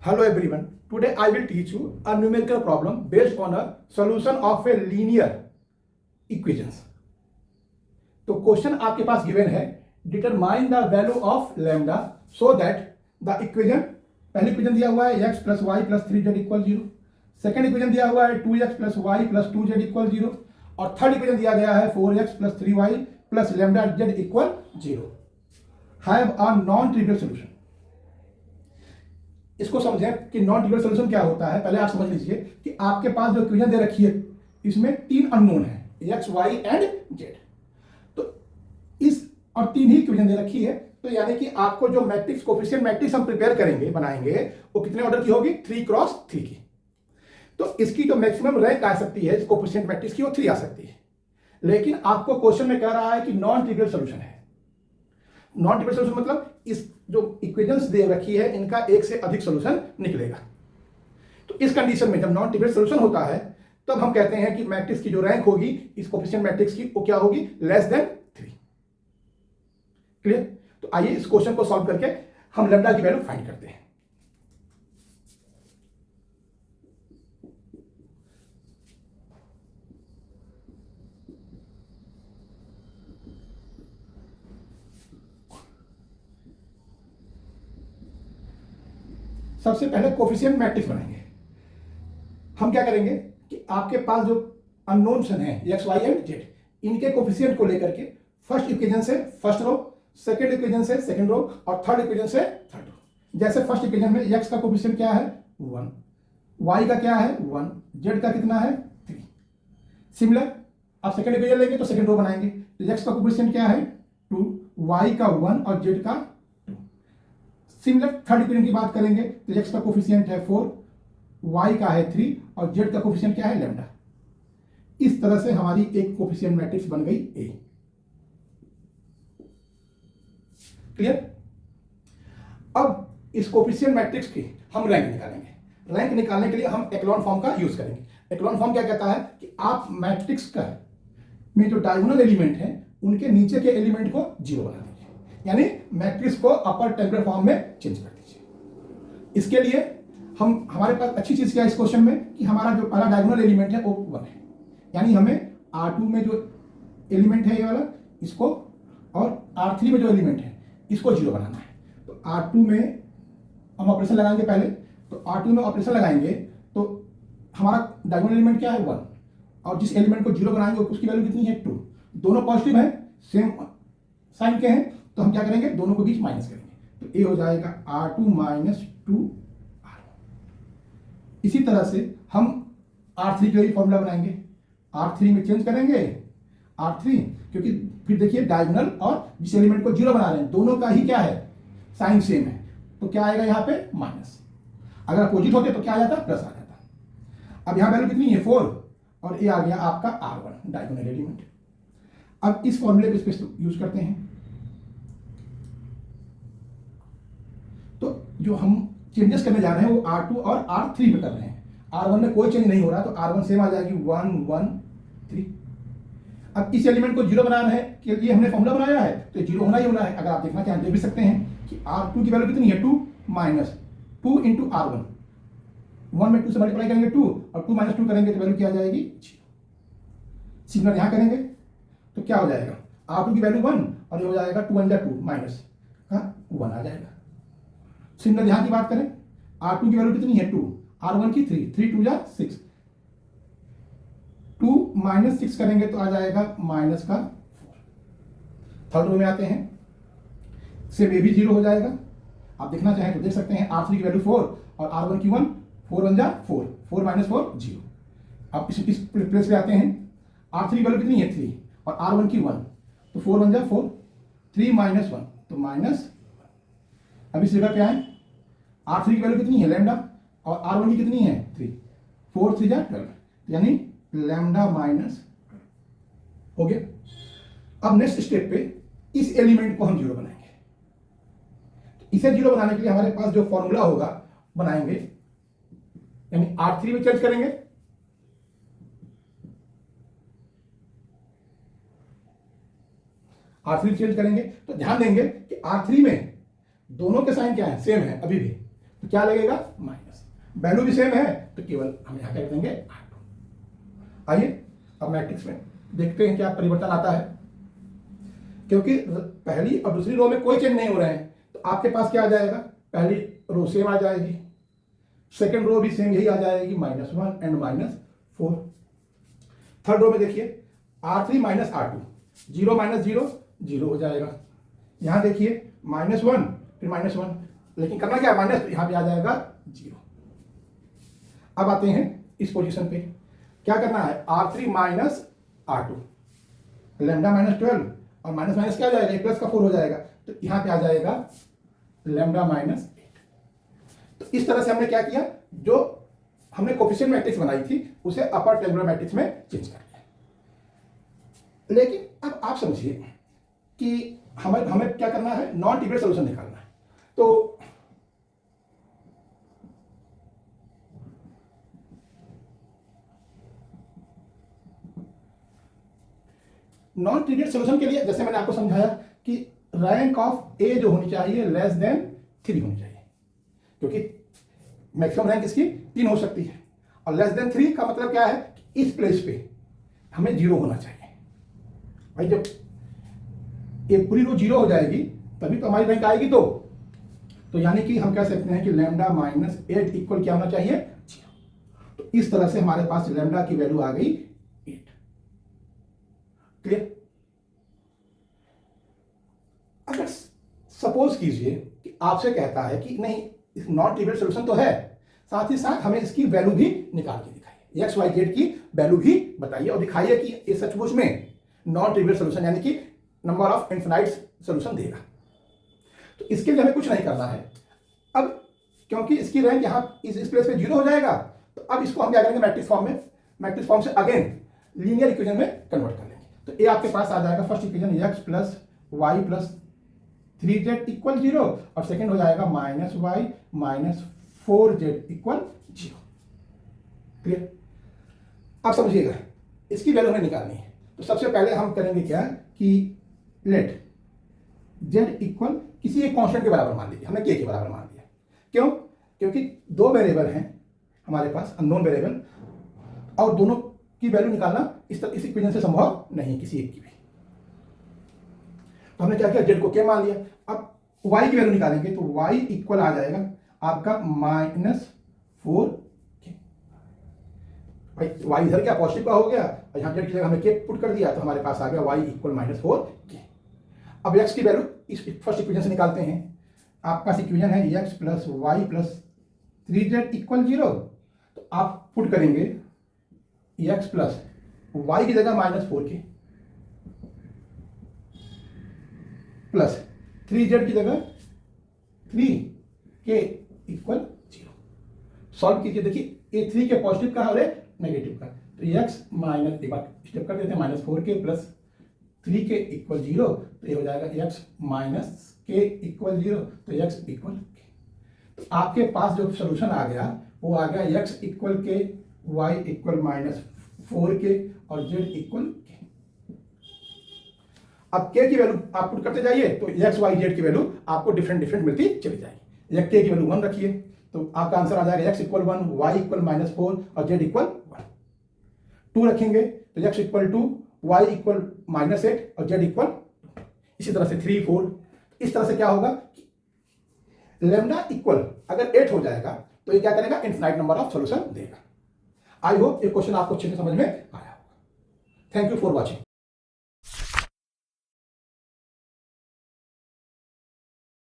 Hello everyone. Today I will teach you a numerical problem based on a solution of a linear equations. तो question आपके पास given है, determine the value of lambda so that the equation, पहली equation दिया हुआ है x plus y plus 3z equal 0, second equation दिया हुआ है 2x plus y plus 2z equal 0 और थर्ड इक्वेशन दिया गया है 4x plus 3y plus lambda z equal 0. Have a non trivial solution. इसको समझें कि नॉन ट्रिवियल सोल्यूशन क्या होता है. पहले आप समझ लीजिए कि आपके पास जो इक्वेशन दे रखी है इसमें तीन अननोन है, x, y एंड z. तो इस और तीन ही इक्वेशन दे रखी है, तो यानी कि आपको जो मैट्रिक्स कोफिशिएंट मैट्रिक्स हम प्रिपेयर करेंगे, बनाएंगे, वो कितने ऑर्डर की होगी? 3x3 की. तो इसकी जो मैक्सिमम रैंक आ सकती है कोफिशिएंट मैट्रिक्स की, वो 3 आ सकती है. लेकिन आपको क्वेश्चन में कह रहा है कि नॉन ट्रिवियल सोल्यूशन है. नॉन ट्रिवियल सोल्यूशन मतलब इस जो इक्वेशंस दे रखी है इनका एक से अधिक सोल्यूशन निकलेगा. तो इस कंडीशन में जब नॉन ट्रिवियल सोल्यूशन होता है तब हम कहते हैं कि मैट्रिक्स की जो रैंक होगी इस कोफिशिएंट मैट्रिक्स की, वो क्या होगी? Less than 3. क्लियर? तो आइए इस क्वेश्चन को सॉल्व करके हम लैम्डा की वैल्यू फाइंड करते हैं. सबसे पहले कोफिशिएंट मैट्रिक्स बनाएंगे. हम क्या करेंगे कि आपके पास जो अननोन्स हैं एक्स वाई एंड जेड, इनके कोफिशिएंट को लेकर के फर्स्ट इक्वेशन से फर्स्ट रो, सेकंड इक्वेशन से सेकंड रो और थर्ड इक्वेशन से थर्ड रो. जैसे फर्स्ट इक्वेशन में एक्स का कोफिशिएंट क्या है? 1, वाई का क्या है? 1, जेड का कितना है? 3. सिमिलर आप सेकंड इक्वेशन लेंगे तो सेकंड रो बनाएंगे. तो एक्स का कोफिशिएंट क्या है? 2, वाई का 1 और जेड का 2. सिमिलर थर्ड इक्वेशन की बात करेंगे तो एक्स का कोफिशिएंट है 4, वाई का है 3 और जेड का कोफिशिएंट क्या है? लैम्डा. इस तरह से हमारी एक कोफिशिएंट मैट्रिक्स बन गई ए. क्लियर? अब इस कोफिशिएंट मैट्रिक्स की हम रैंक निकालेंगे. रैंक निकालने के लिए हम एक्लॉन फॉर्म का यूज करेंगे. एक्लॉन फॉर्म क्या कहता है कि आप मैट्रिक्स का में जो डायगोनल एलिमेंट है उनके नीचे के एलिमेंट को 0 बना दीजिए, यानी मैट्रिक्स को अपर टेबुलर फॉर्म में चेंज कर दीजिए. इसके लिए हमारे पास अच्छी चीज क्या है इस क्वेश्चन में कि हमारा जो पहला डायगोनल एलिमेंट है वो 1 है, यानी हमें R2 में जो एलिमेंट है ये वाला, इसको, और R3 में जो एलिमेंट है इसको 0 बनाना है. तो R2 में हम ऑपरेशन लगाएंगे. पहले तो R2 में ऑपरेशन लगाएंगे तो हमारा डायगोनल एलिमेंट क्या है? 1, और जिस एलिमेंट को 0 बनाएंगे उसकी वैल्यू कितनी है? 2. दोनों पॉजिटिव है, सेम साइन के हैं, तो हम क्या करेंगे? दोनों के बीच माइनस करेंगे. तो ए हो जाएगा R2 माइनस 2R1. इसी तरह से हम R3 के लिए फॉर्मूला बनाएंगे. R3 में चेंज करेंगे R3, क्योंकि फिर देखिए डायगोनल और जिस एलिमेंट को 0 बना रहे हैं दोनों का ही क्या है? साइन सेम है, तो क्या आएगा यहाँ पे? माइनस. अगर अपोजिट होते तो क्या आ जाता? प्लस आ जाता. अब यहाँ वैल्यू कितनी है? 4, और ये आ गया आपका R1 डायगोनल एलिमेंट. अब इस फॉर्मूले को इस पे यूज करते हैं. तो जो हम चेंजेस करने जा रहे हैं वो R2 और R3 में कर रहे हैं. R1 में कोई चेंज नहीं हो रहा, तो R1 सेम आ जाएगी 1 1 3. अब इस एलिमेंट को 0 बनाना है के लिए हमने फॉर्मूला बनाया है, तो 0 होना ही होना है. अगर आप देखना चाहें देख भी सकते हैं कि R2 की वैल्यू कितनी है? 2 माइनस 2 इंटू R1. 1 में 2 से मल्टीप्लाई करेंगे 2 और 2 माइनस 2 करेंगे तो वैल्यू क्या आ जाएगी? 0. सिग्नल यहाँ करेंगे तो क्या हो जाएगा? R2 की वैल्यू 1 और ये हो जाएगा 2 1 2 माइनस का 1 आ जाएगा. सिग्नल यहाँ की बात करें, R2 की वैल्यू कितनी है? 2, R1 की 3, 3 2 6, 2 माइनस 6 करेंगे तो आ जाएगा माइनस का 4. थर्ड रो में आते हैं, सेम ये भी 0 हो जाएगा. आप देखना चाहें तो देख सकते हैं R3 की वैल्यू 4 और R1 की 1, 4 1 4, 4 माइनस 4 0. अब इस प्लेस पे आते हैं, R3 की वैल्यू कितनी है? 3 और R1 की 1, तो 4 1 4, 3 माइनस 1 तो माइनस. अब इस जगह पे आए, R3 की वैल्यू कितनी है? लैम्डा, और R1 की कितनी है? 3, 4 3 12, यानी लैम्डा माइनस हो गया. अब नेक्स्ट स्टेप पे इस एलिमेंट को हम 0 बनाएंगे. इसे 0 बनाने के लिए हमारे पास जो फॉर्मूला होगा बनाएंगे, यानी R3 में चेंज करेंगे, R3 चेंज करेंगे तो ध्यान देंगे कि R3 में दोनों के साइन क्या है? सेम है अभी भी. तो क्या लगेगा माइनस, वैल्यू भी सेम है तो केवल हम यहाँ क्या देंगे R2। आइए अब मैट्रिक्स में देखते हैं क्या परिवर्तन आता है, क्योंकि पहली और दूसरी रो में कोई चेंज नहीं हो रहे हैं तो आपके पास क्या आ जाएगा, पहली रो सेम आ जाएगी, सेकंड रो भी सेम यही आ जाएगी -1 एंड -4। थर्ड रो में देखिए R3 माइनस R2, 0 माइनस 0 0 हो जाएगा। यहाँ देखिए -1 फिर -1, लेकिन करना क्या, माइनस यहाँ पे आ जाएगा 0। अब आते हैं इस पोजीशन पे, क्या करना है, R3 माइनस R2, लैम्डा -12 और माइनस माइनस क्या हो जाएगा, प्लस का 4 हो जाएगा, तो यहाँ पे आ जाएगा लैम्डा -8। तो इस तरह से हमने क्या किया, जो हमने कोफिशिएंट मैट्रिक्स बनाई थी उसे अपर टेबुलर मैट्रिक्स में चेंज कर दिया। लेकिन अब आप समझिए कि हमें क्या करना है, नॉन ट्रिवियल सॉल्यूशन निकालना है। तो नॉन ट्रिवियल सॉल्यूशन के लिए जैसे मैंने आपको समझाया कि रैंक ऑफ ए जो होनी चाहिए लेस देन 3 होनी चाहिए, क्योंकि मैक्सिमम रैंक इसकी 3 हो सकती है, और लेस देन 3 का मतलब क्या है कि इस प्लेस पे हमें 0 होना चाहिए। भाई जब ये पूरी रो 0 हो जाएगी तभी तो हमारी रैंक आएगी। तो यानी कि हम कह सकते हैं कि लैम्डा -8 इक्वल क्या होना चाहिए, 0। तो इस तरह से हमारे पास लैम्डा की वैल्यू आ गई 8। क्लियर। अगर सपोज कीजिए कि आपसे कहता है कि नहीं नॉन ट्रिवियल सॉल्यूशन तो है, साथ ही साथ हमें इसकी वैल्यू भी निकाल के दिखाइए, एक्स वाई जेड की वैल्यू भी बताइए और दिखाइए कि ये सचमुच में नॉन ट्रिवियल सॉल्यूशन यानी कि नंबर ऑफ इनफिनाइट सॉल्यूशन देगा। तो इसके लिए हमें कुछ नहीं करना है। अब क्योंकि इसकी रैंक यहाँ इस प्लेस पे 0 हो जाएगा, तो अब इसको हम क्या करेंगे, मैट्रिक्स फॉर्म से अगेन लीनियर इक्वेशन में कन्वर्ट कर लेंगे। तो ये आपके पास आ जाएगा first equation x plus y plus 3z equal 0 और सेकेंड हो जाएगा -y minus 4z equal 0। Clear. अब समझिएगा इसकी वैल्यू हमें निकालनी है। तो सबसे पहले हम करेंगे क्या कि लेट z इक्वल किसी एक कांस्टेंट के बराबर मान लीजिए, हमने k के बराबर मान दिया। क्यों, क्योंकि दो वेरिएबल हैं हमारे पास अननोन वेरिएबल, और दोनों की वैल्यू निकालना इस इक्वेशन से संभव नहीं किसी एक की भी। तो हमने क्या किया, z को k मान लिया। अब y की वैल्यू निकालेंगे तो y इक्वल आ जाएगा आपका -4k। भाई y इधर क्या पॉजिटिव का हो गया और यहाँ z की जगह हमने k पुट कर दिया, तो हमारे पास आ गया y इक्वल -4k। अब x की वैल्यू इस फर्स्ट इक्वेशन से निकालते हैं। आपका इक्वेशन है x plus y plus 3z equal 0। तो आप पुट करेंगे x प्लस वाई की जगह -4k प्लस 3z की जगह 3k इक्वल 0। सॉल्व कीजिए, देखिए ये 3 के पॉजिटिव का और नेगेटिव का, तो x माइनस एक बार स्टेप कर देते हैं -4k प्लस 3k इक्वल 0। तो ये हो जाएगा x माइनस k इक्वल 0, तो x इक्वल k। तो आपके पास जो सोल्यूशन आ गया वो आ गया x equal k, y equal -4k और z इक्वल k। अब k की वैल्यू आप पुट करते जाइए तो x y z की वैल्यू आपको डिफरेंट मिलती चली जाएगी। k की वैल्यू 1 रखिए तो आपका आंसर आ जाएगा x इक्वल 1, y इक्वल -4 और z इक्वल 1। 2 रखेंगे तो x इक्वल 2, y इक्वल -8 और z इक्वल 2। इसी तरह से 3, 4, इस तरह से क्या होगा, लैम्डा इक्वल अगर 8 हो जाएगा तो ये क्या करेगा, इनफिनाइट नंबर ऑफ सॉल्यूशन देगा। आई होप ये क्वेश्चन आपको अच्छे से समझ में आया होगा। Thank you for watching.